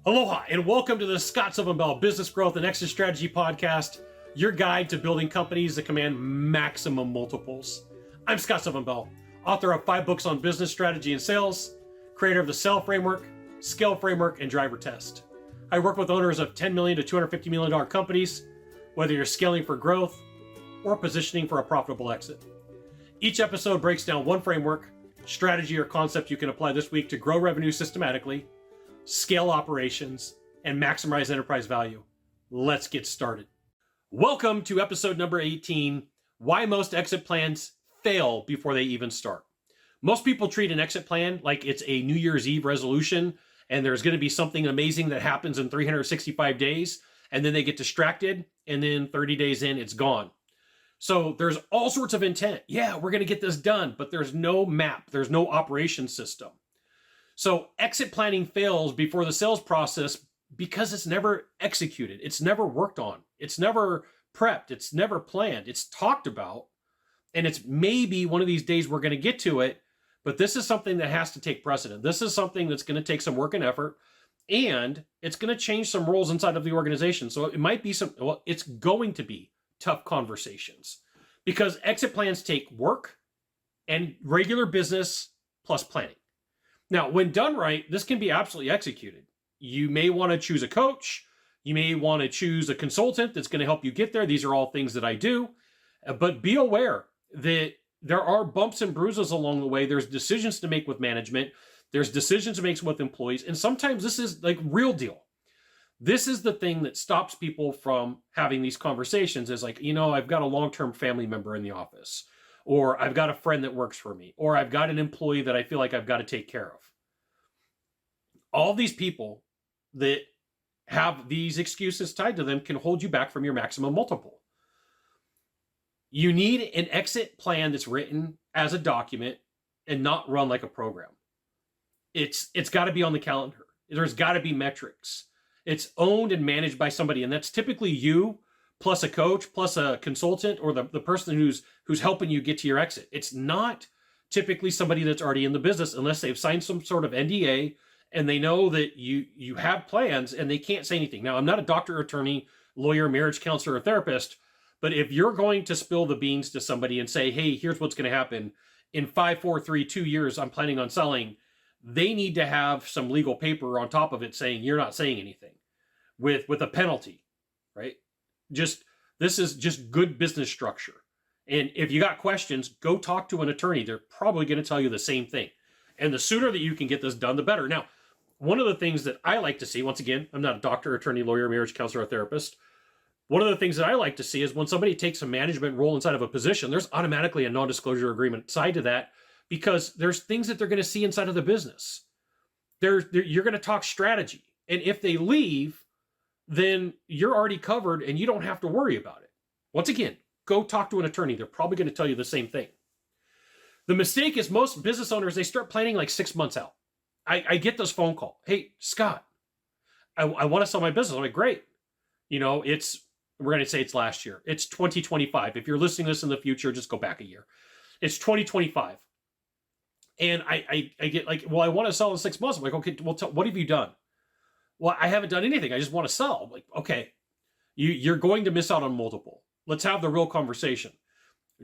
Aloha, and welcome to the Sylvan Bell Business Growth and Exit Strategy Podcast, your guide to building companies that command maximum multiples. I'm Sylvan Bell, author of 5 books on business strategy and sales, creator of the Sell Framework, Scale Framework, and Driver Test. I work with owners of $10 million to $250 million companies, whether you're scaling for growth or positioning for a profitable exit. Each episode breaks down one framework, strategy, or concept you can apply this week to grow revenue systematically, scale operations, and maximize enterprise value. Let's get started. Welcome to episode number 18, why most exit plans fail before they even start. Most people treat an exit plan like it's a New Year's Eve resolution, and there's going to be something amazing that happens in 365 days, and then they get distracted, and then 30 days in, it's gone. So there's all sorts of intent. Yeah, we're going to get this done, but there's no map. There's no operation system. So exit planning fails before the sales process because it's never executed. It's never worked on. It's never prepped. It's never planned. It's talked about. And it's maybe one of these days we're going to get to it, but this is something that has to take precedent. This is something that's going to take some work and effort, and it's going to change some roles inside of the organization. So it might be it's going to be tough conversations because exit plans take work and regular business plus planning. Now, when done right, this can be absolutely executed. You may want to choose a coach. You may want to choose a consultant that's going to help you get there. These are all things that I do. But be aware that there are bumps and bruises along the way. There's decisions to make with management. There's decisions to make with employees. And sometimes this is like real deal. This is the thing that stops people from having these conversations is like, I've got a long-term family member in the office, or I've got a friend that works for me, or I've got an employee that I feel like I've got to take care of. All these people that have these excuses tied to them can hold you back from your maximum multiple. You need an exit plan that's written as a document and not run like a program. It's got to be on the calendar. There's got to be metrics. It's owned and managed by somebody, and that's typically you plus a coach plus a consultant or the person who's helping you get to your exit. It's not typically somebody that's already in the business unless they've signed some sort of NDA and they know that you have plans and they can't say anything. Now, I'm not a doctor, attorney, lawyer, marriage counselor, or therapist, but if you're going to spill the beans to somebody and say, hey, here's what's going to happen in 5, 4, 3, 2 years, I'm planning on selling, they need to have some legal paper on top of it saying you're not saying anything with a penalty, right? This is just good business structure. And if you got questions, go talk to an attorney. They're probably going to tell you the same thing. And the sooner that you can get this done, the better. Now, one of the things that I like to see, once again, I'm not a doctor, attorney, lawyer, marriage counselor, or therapist. One of the things that I like to see is when somebody takes a management role inside of a position, there's automatically a non-disclosure agreement side to that because there's things that they're going to see inside of the business. You're going to talk strategy. And if they leave, then you're already covered and you don't have to worry about it. Once again, go talk to an attorney. They're probably going to tell you the same thing. The mistake is most business owners, they start planning like 6 months out. I get this phone call. Hey, Scott, I want to sell my business. I'm like, great. We're going to say it's last year. It's 2025. If you're listening to this in the future, just go back a year. It's 2025. And I get like, well, I want to sell in 6 months. I'm like, okay, well, what have you done? Well, I haven't done anything. I just want to sell. I'm like, okay, you're going to miss out on multiple. Let's have the real conversation.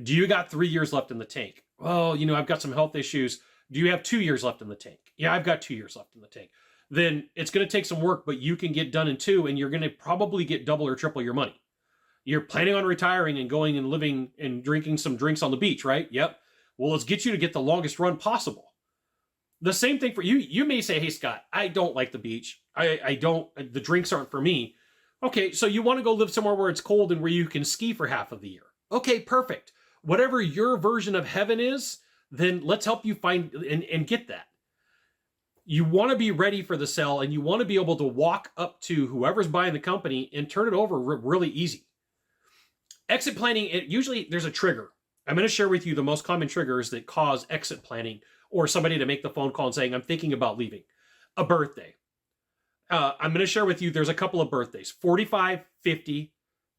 Do you got 3 years left in the tank? Well, I've got some health issues. Do you have 2 years left in the tank? Yeah, I've got 2 years left in the tank. Then it's going to take some work, but you can get done in 2, and you're going to probably get double or triple your money. You're planning on retiring and going and living and drinking some drinks on the beach, right? Yep. Well, let's get you to get the longest run possible. The same thing for you. You may say, hey, Scott, I don't like the beach. The drinks aren't for me. Okay, so you want to go live somewhere where it's cold and where you can ski for half of the year. Okay, perfect. Whatever your version of heaven is, then let's help you find and get that. You want to be ready for the sell, and you want to be able to walk up to whoever's buying the company and turn it over really easy. Exit planning, usually there's a trigger. I'm going to share with you the most common triggers that cause exit planning or somebody to make the phone call and saying, I'm thinking about leaving. A birthday. I'm going to share with you, there's a couple of birthdays, 45, 50,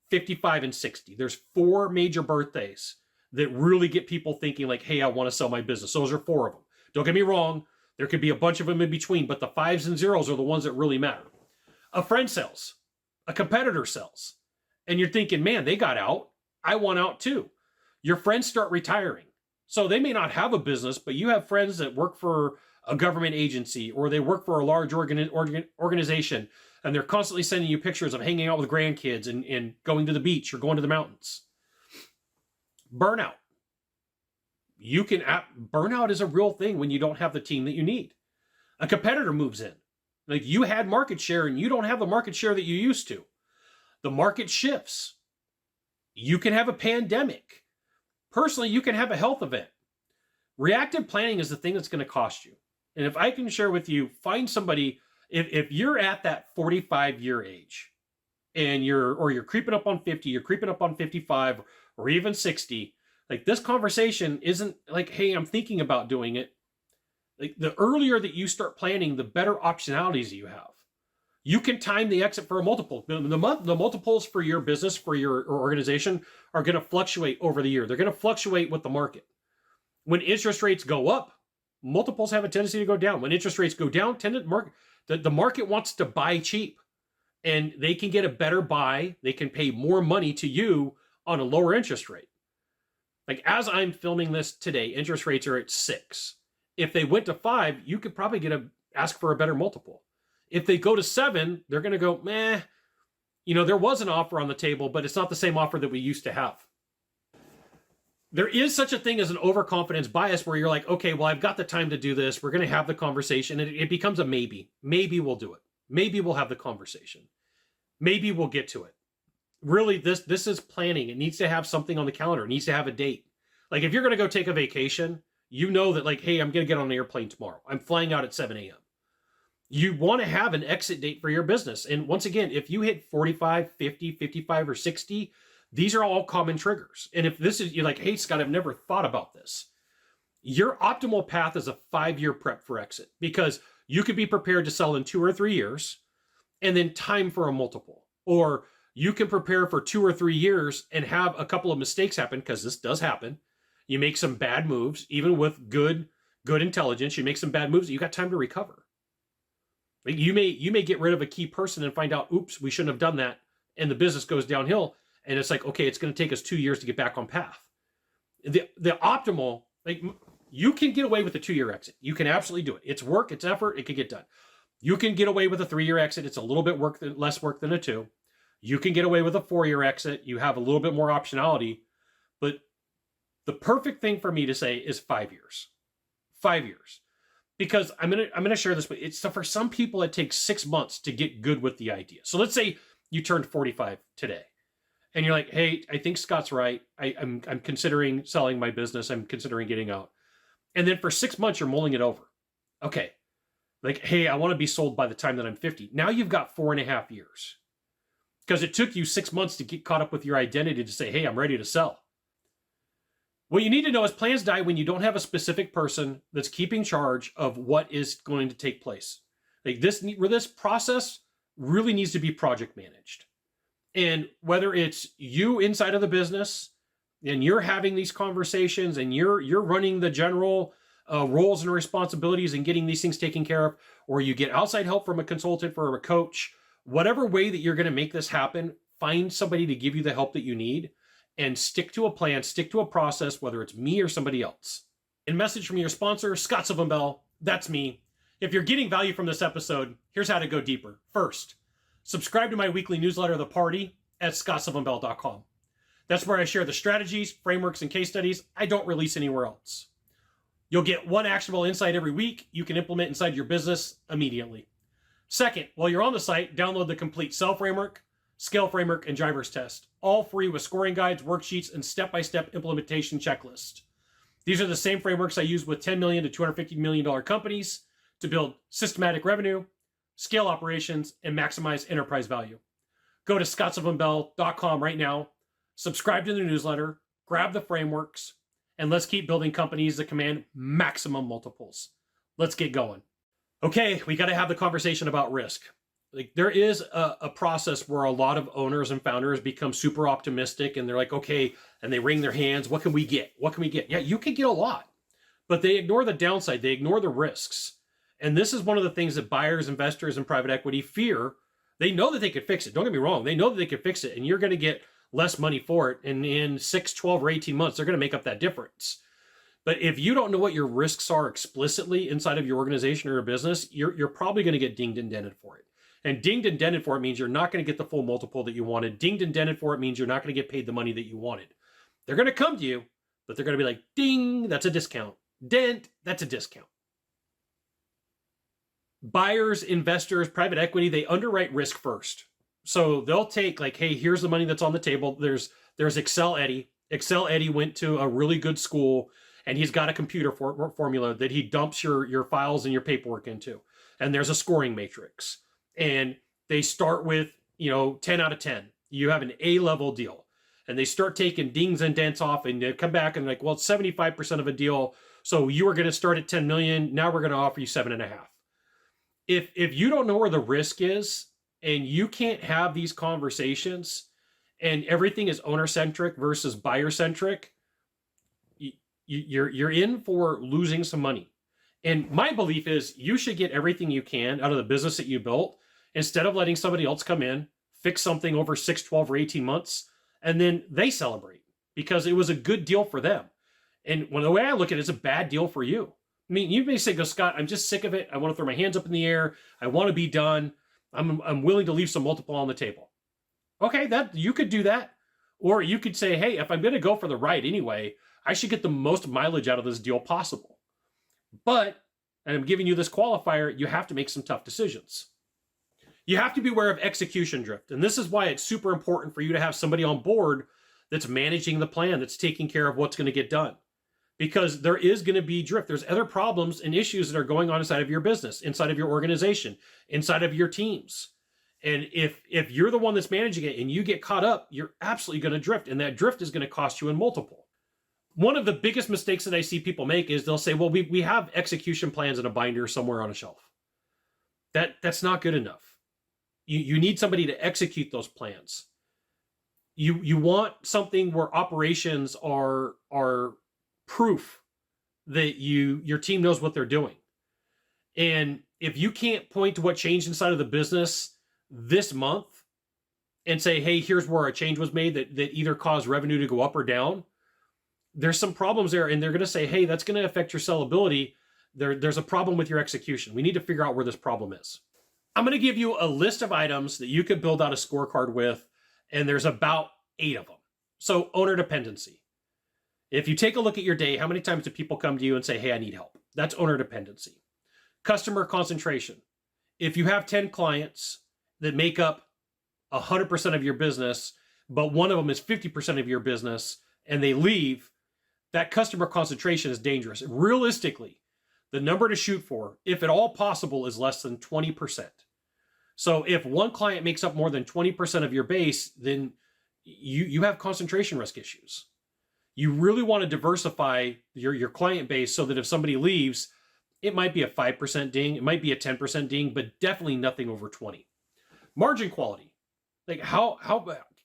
55, and 60. There's 4 major birthdays that really get people thinking like, hey, I want to sell my business. Those are 4 of them. Don't get me wrong. There could be a bunch of them in between, but the 5s and 0s are the ones that really matter. A friend sells, a competitor sells, and you're thinking, man, they got out. I want out too. Your friends start retiring. So they may not have a business, but you have friends that work for a government agency or they work for a large organization, and they're constantly sending you pictures of hanging out with grandkids and going to the beach or going to the mountains. Burnout. Burnout is a real thing when you don't have the team that you need. A competitor moves in. Like, you had market share and you don't have the market share that you used to. The market shifts. You can have a pandemic. Personally, you can have a health event. Reactive planning is the thing that's going to cost you. And if I can share with you, find somebody, if you're at that 45-year age and you're creeping up on 50, you're creeping up on 55 or even 60, like, this conversation isn't like, hey, I'm thinking about doing it. Like, the earlier that you start planning, the better optionalities you have. You can time the exit for a multiple. The multiples for your business, for your organization, are going to fluctuate over the year. They're going to fluctuate with the market. When interest rates go up, multiples have a tendency to go down. When interest rates go down, the market wants to buy cheap, and they can get a better buy. They can pay more money to you on a lower interest rate. Like, as I'm filming this today, interest rates are at 6. If they went to 5, you could probably ask for a better multiple. If they go to 7, they're going to go, meh, there was an offer on the table, but it's not the same offer that we used to have. There is such a thing as an overconfidence bias where you're like, okay, well, I've got the time to do this. We're going to have the conversation. And it becomes a maybe. Maybe we'll do it. Maybe we'll have the conversation. Maybe we'll get to it. Really, this is planning. It needs to have something on the calendar. It needs to have a date. Like, if you're going to go take a vacation, you know that, like, hey, I'm going to get on an airplane tomorrow. I'm flying out at 7 a.m. You want to have an exit date for your business. And once again, if you hit 45, 50, 55, or 60, these are all common triggers. And if you're like, hey, Scott, I've never thought about this. Your optimal path is a 5-year prep for exit, because you could be prepared to sell in 2 or 3 years and then time for a multiple. Or you can prepare for 2 or 3 years and have a couple of mistakes happen, because this does happen. You make some bad moves, even with good intelligence. You make some bad moves. You got time to recover. You may get rid of a key person and find out, oops, we shouldn't have done that, and the business goes downhill. And it's like, okay, it's going to take us 2 years to get back on path. The optimal, like, you can get away with a 2-year exit. You can absolutely do it. It's work, it's effort, it can get done. You can get away with a 3-year exit. It's a little bit less work than a 2. You can get away with a 4-year exit. You have a little bit more optionality. But the perfect thing for me to say is 5 years. 5 years. Because I'm gonna share this, but for some people it takes 6 months to get good with the idea. So let's say you turned 45 today, and you're like, hey, I think Scott's right. I'm considering selling my business. I'm considering getting out. And then for 6 months you're mulling it over. Okay, like, hey, I want to be sold by the time that I'm 50. Now you've got 4.5 years, because it took you 6 months to get caught up with your identity to say, hey, I'm ready to sell. What you need to know is plans die when you don't have a specific person that's keeping charge of what is going to take place. Like, this process really needs to be project managed. And whether it's you inside of the business and you're having these conversations and you're running the general roles and responsibilities and getting these things taken care of, or you get outside help from a consultant or a coach, whatever way that you're going to make this happen, find somebody to give you the help that you need. And stick to a plan, stick to a process, whether it's me or somebody else. And message from your sponsor, Scott Sylvan Bell. That's me. If you're getting value from this episode, here's how to go deeper. First, subscribe to my weekly newsletter, The Party, at scottsylvanbell.com. That's where I share the strategies, frameworks, and case studies I don't release anywhere else. You'll get one actionable insight every week you can implement inside your business immediately. Second, while you're on the site, download the complete Sell Framework, Scale Framework, and Drivers Test, all free with scoring guides, worksheets, and step-by-step implementation checklist. These are the same frameworks I use with $10 million to $250 million companies to build systematic revenue, scale operations, and maximize enterprise value. Go to scottsylvanbell.com right now, subscribe to the newsletter, grab the frameworks, and let's keep building companies that command maximum multiples. Let's get going. Okay, we got to have the conversation about risk. Like, there is a process where a lot of owners and founders become super optimistic, and they're like, okay, and they wring their hands. What can we get? What can we get? Yeah, you can get a lot, but they ignore the downside. They ignore the risks. And this is one of the things that buyers, investors, and private equity fear They know that they could fix it. Don't get me wrong. They know that they could fix it, and you're going to get less money for it. And in 6, 12, or 18 months, they're going to make up that difference. But if you don't know what your risks are explicitly inside of your organization or your business, you're probably going to get dinged and dented for it. And dinged and dented for it means you're not going to get the full multiple that you wanted. Dinged and dented for it means you're not going to get paid the money that you wanted. They're going to come to you, but they're going to be like, ding, that's a discount. Dent, that's a discount. Buyers, investors, private equity, they underwrite risk first. So they'll take like, hey, here's the money that's on the table. There's Excel Eddie. Excel Eddie went to a really good school, and he's got a computer formula that he dumps your files and your paperwork into. And there's a scoring matrix. And they start with, 10 out of 10. You have an A-level deal. And they start taking dings and dents off, and they come back and like, well, it's 75% of a deal. So you were going to start at 10 million. Now we're going to offer you 7.5. If you don't know where the risk is, and you can't have these conversations, and everything is owner-centric versus buyer-centric, you're in for losing some money. And my belief is you should get everything you can out of the business that you built instead of letting somebody else come in, fix something over 6, 12, or 18 months, and then they celebrate because it was a good deal for them. And the way I look at it, it's a bad deal for you. I mean, you may say, go, Scott, I'm just sick of it. I want to throw my hands up in the air. I want to be done. I'm willing to leave some multiple on the table. Okay, that you could do that. Or you could say, hey, if I'm going to go for the ride anyway, I should get the most mileage out of this deal possible. But, and I'm giving you this qualifier, you have to make some tough decisions. You have to be aware of execution drift. And this is why it's super important for you to have somebody on board that's managing the plan, that's taking care of what's going to get done. Because there is going to be drift. There's other problems and issues that are going on inside of your business, inside of your organization, inside of your teams. And if you're the one that's managing it and you get caught up, you're absolutely going to drift. And that drift is going to cost you in multiple. One of the biggest mistakes that I see people make is they'll say, well, we have execution plans in a binder somewhere on a shelf. That's not good enough. You need somebody to execute those plans. You want something where operations are proof that your team knows what they're doing. And if you can't point to what changed inside of the business this month and say, hey, here's where a change was made that either caused revenue to go up or down, there's some problems there. And they're going to say, hey, that's going to affect your sellability. There's a problem with your execution. We need to figure out where this problem is. I'm going to give you a list of items that you could build out a scorecard with, and there's about 8 of them. So owner dependency. If you take a look at your day, how many times do people come to you and say, hey, I need help? That's owner dependency. Customer concentration. If you have 10 clients that make up 100% of your business, but one of them is 50% of your business and they leave, that customer concentration is dangerous. Realistically, the number to shoot for, if at all possible, is less than 20%. So if one client makes up more than 20% of your base, then you have concentration risk issues. You really want to diversify your client base so that if somebody leaves, it might be a 5% ding, it might be a 10% ding, but definitely nothing over 20. Margin quality. Like how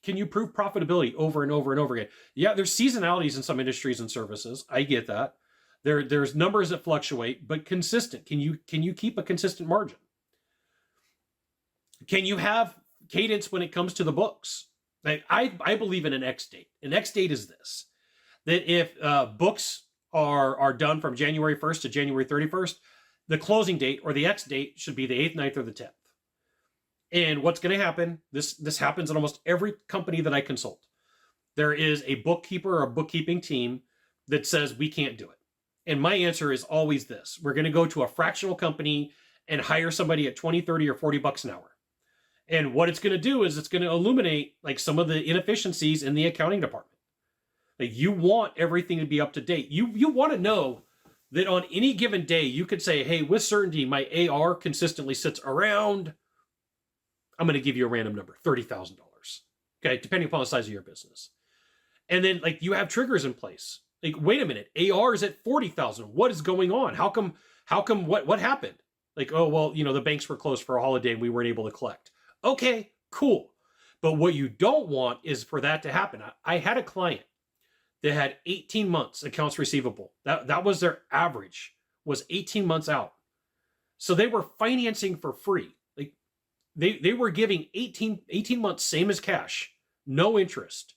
can you prove profitability over and over and over again? Yeah, there's seasonalities in some industries and services. I get that. There's numbers that fluctuate, but consistent. Can you keep a consistent margin? Can you have cadence when it comes to the books? Like I believe in an X date. An X date is this, that if books are done from January 1st to January 31st, the closing date or the X date should be the 8th, 9th, or the 10th. And what's going to happen, this happens in almost every company that I consult. There is a bookkeeper or a bookkeeping team that says we can't do it. And my answer is always this. We're going to go to a fractional company and hire somebody at 20, 30, or 40 bucks an hour. And what it's going to do is it's going to illuminate like some of the inefficiencies in the accounting department. Like you want everything to be up to date. You want to know that on any given day, you could say, hey, with certainty, my AR consistently sits around, I'm going to give you a random number, $30,000. Okay, depending upon the size of your business. And then like you have triggers in place. Like, wait a minute, AR is at 40,000. What is going on? How come, what happened? Like, oh, well, the banks were closed for a holiday and we weren't able to collect. Okay, cool. But what you don't want is for that to happen. I had a client that had 18 months accounts receivable. That was their average, was 18 months out. So they were financing for free. Like They were giving 18 months, same as cash, no interest,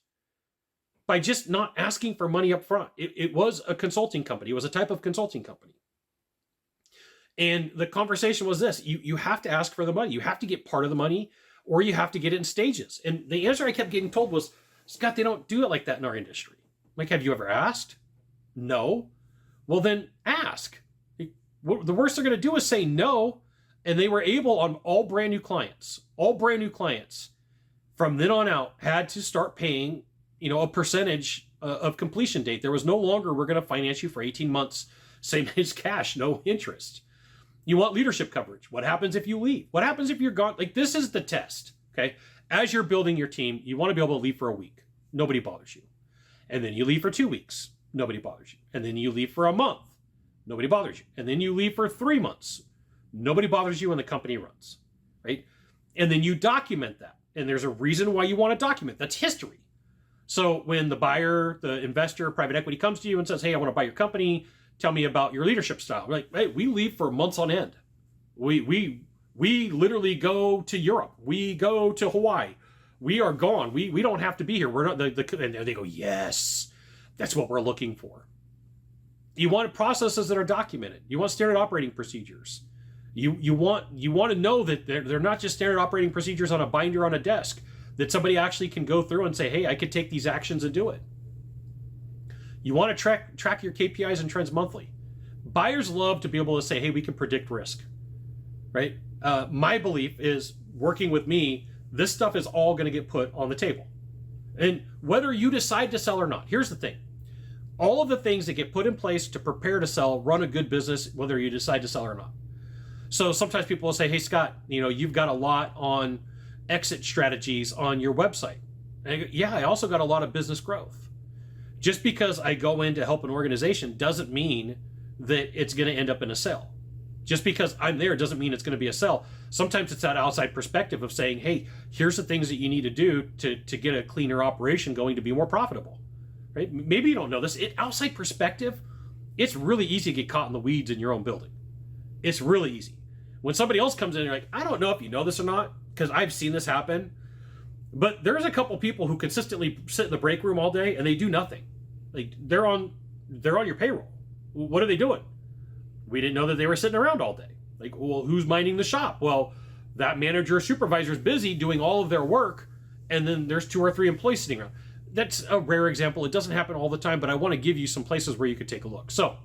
by just not asking for money up front. It was a consulting company. It was a type of consulting company. And the conversation was this: you have to ask for the money. You have to get part of the money, or you have to get it in stages. And the answer I kept getting told was, Scott, they don't do it like that in our industry. Like, have you ever asked? No. Well, then ask. The worst they're going to do is say no. And they were able, on all brand new clients from then on out had to start paying, a percentage of completion date. There was no longer, we're going to finance you for 18 months, same as cash, no interest. You want leadership coverage. What happens if you leave? What happens if you're gone? Like, this is the test, okay? As you're building your team, you want to be able to leave for a week. Nobody bothers you. And then you leave for 2 weeks. Nobody bothers you. And then you leave for a month. Nobody bothers you. And then you leave for 3 months. Nobody bothers you when the company runs, right? And then you document that. And there's a reason why you want to document. That's history. So when the buyer, the investor, private equity comes to you and says, hey, I want to buy your company, tell me about your leadership style. We're like, hey, we leave for months on end. We literally go to Europe. We go to Hawaii. We are gone. We don't have to be here. We're not and they go, yes, that's what we're looking for. You want processes that are documented. You want standard operating procedures. You want to know that they're not just standard operating procedures on a binder on a desk, that somebody actually can go through and say, hey, I could take these actions and do it. You want to track your KPIs and trends monthly. Buyers love to be able to say, hey, we can predict risk, right? My belief is, working with me, this stuff is all going to get put on the table. And whether you decide to sell or not, here's the thing. All of the things that get put in place to prepare to sell run a good business, whether you decide to sell or not. So sometimes people will say, hey, Scott, you've got a lot on exit strategies on your website. And I go, yeah, I also got a lot of business growth. Just because I go in to help an organization doesn't mean that it's going to end up in a sale. Just because I'm there doesn't mean it's going to be a sell. Sometimes it's that outside perspective of saying, hey, here's the things that you need to do to get a cleaner operation going to be more profitable. Right? Maybe you don't know this. Outside perspective, it's really easy to get caught in the weeds in your own building. It's really easy. When somebody else comes in, you're like, I don't know if you know this or not, because I've seen this happen. But there's a couple people who consistently sit in the break room all day and they do nothing. Like, they're on your payroll. What are they doing? We didn't know that they were sitting around all day. Like, well, who's minding the shop? Well, that manager or supervisor is busy doing all of their work, and then there's 2 or 3 employees sitting around. That's a rare example. It doesn't happen all the time, but I want to give you some places where you could take a look. So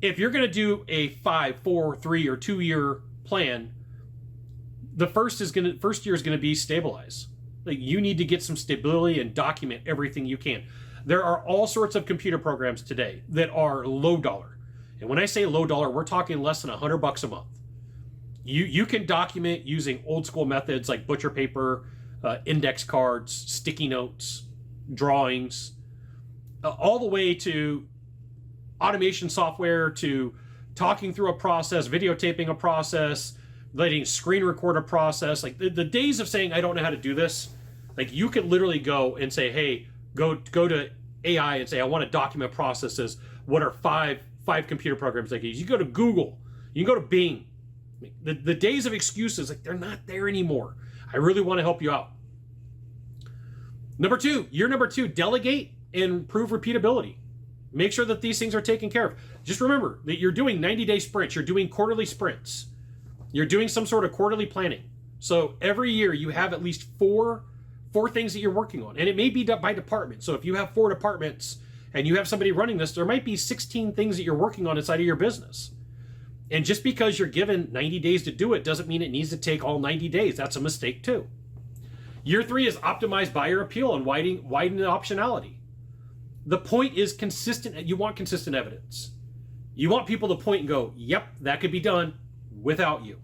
if you're going to do a 5, 4, 3, or 2 year plan, the first year is going to be stabilize. Like, you need to get some stability and document everything you can. There are all sorts of computer programs today that are low dollar. And when I say low dollar, we're talking less than $100 a month. You can document using old school methods like butcher paper, index cards, sticky notes, drawings, all the way to automation software, to talking through a process, videotaping a process, letting screen record a process. Like, the days of saying, I don't know how to do this, like, you can literally go and say, hey, go to AI and say, I want to document processes. What are five computer programs I can use? You go to Google, you can go to Bing. The days of excuses, like, they're not there anymore. I really want to help you out. Year number two, delegate and improve repeatability. Make sure that these things are taken care of. Just remember that you're doing 90-day sprints. You're doing quarterly sprints. You're doing some sort of quarterly planning. So every year you have at least four things that you're working on. And it may be by department. So if you have 4 departments and you have somebody running this, there might be 16 things that you're working on inside of your business. And just because you're given 90 days to do it doesn't mean it needs to take all 90 days. That's a mistake too. Year 3 is optimize buyer appeal and widen the optionality. The point is consistent. You want consistent evidence. You want people to point and go, yep, that could be done without you.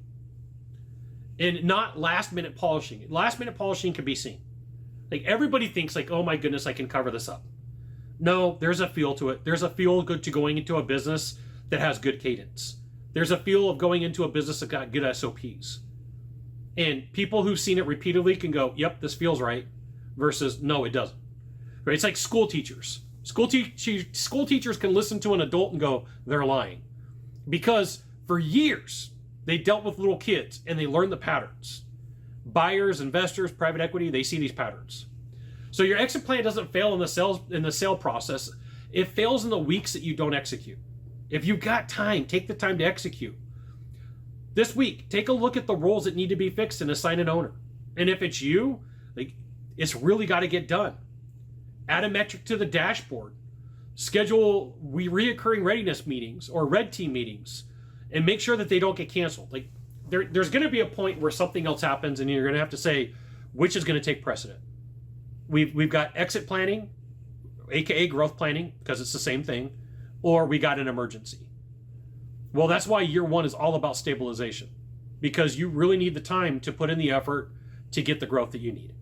And not last minute polishing. Last minute polishing can be seen. Like, everybody thinks like, oh my goodness, I can cover this up. No, there's a feel to it. There's a feel good to going into a business that has good cadence. There's a feel of going into a business that got good SOPs. And people who've seen it repeatedly can go, yep, this feels right, versus no, it doesn't. Right? It's like school teachers. School teachers can listen to an adult and go, they're lying. Because for years, they dealt with little kids and they learned the patterns. Buyers, investors, private equity, they see these patterns. So your exit plan doesn't fail in the sale process. It fails in the weeks that you don't execute. If you've got time, take the time to execute. This week, take a look at the roles that need to be fixed and assign an owner. And if it's you, it's really got to get done. Add a metric to the dashboard. Schedule reoccurring readiness meetings or red team meetings, and make sure that they don't get canceled. There's going to be a point where something else happens, and you're going to have to say which is going to take precedent. We've got exit planning, aka growth planning, because it's the same thing, or we got an emergency. Well, that's why year one is all about stabilization, because you really need the time to put in the effort to get the growth that you need.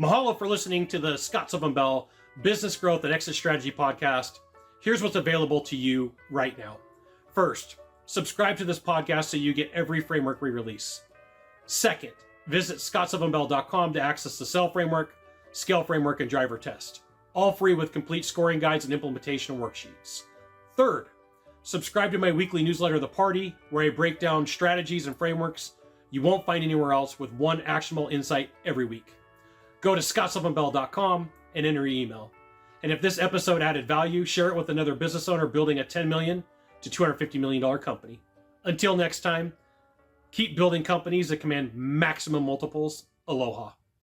Mahalo for listening to the Scott Sylvan Bell Business Growth and Exit Strategy podcast. Here's what's available to you right now. First, subscribe to this podcast so you get every framework we release. Second, visit scottsylvanbell.com to access the Sell Framework, Scale Framework, and Driver Test. All free with complete scoring guides and implementation worksheets. Third, subscribe to my weekly newsletter, The Party, where I break down strategies and frameworks you won't find anywhere else with one actionable insight every week. Go to scottsylvanbell.com and enter your email. And if this episode added value, share it with another business owner building a $10 million to $250 million company. Until next time, keep building companies that command maximum multiples. Aloha.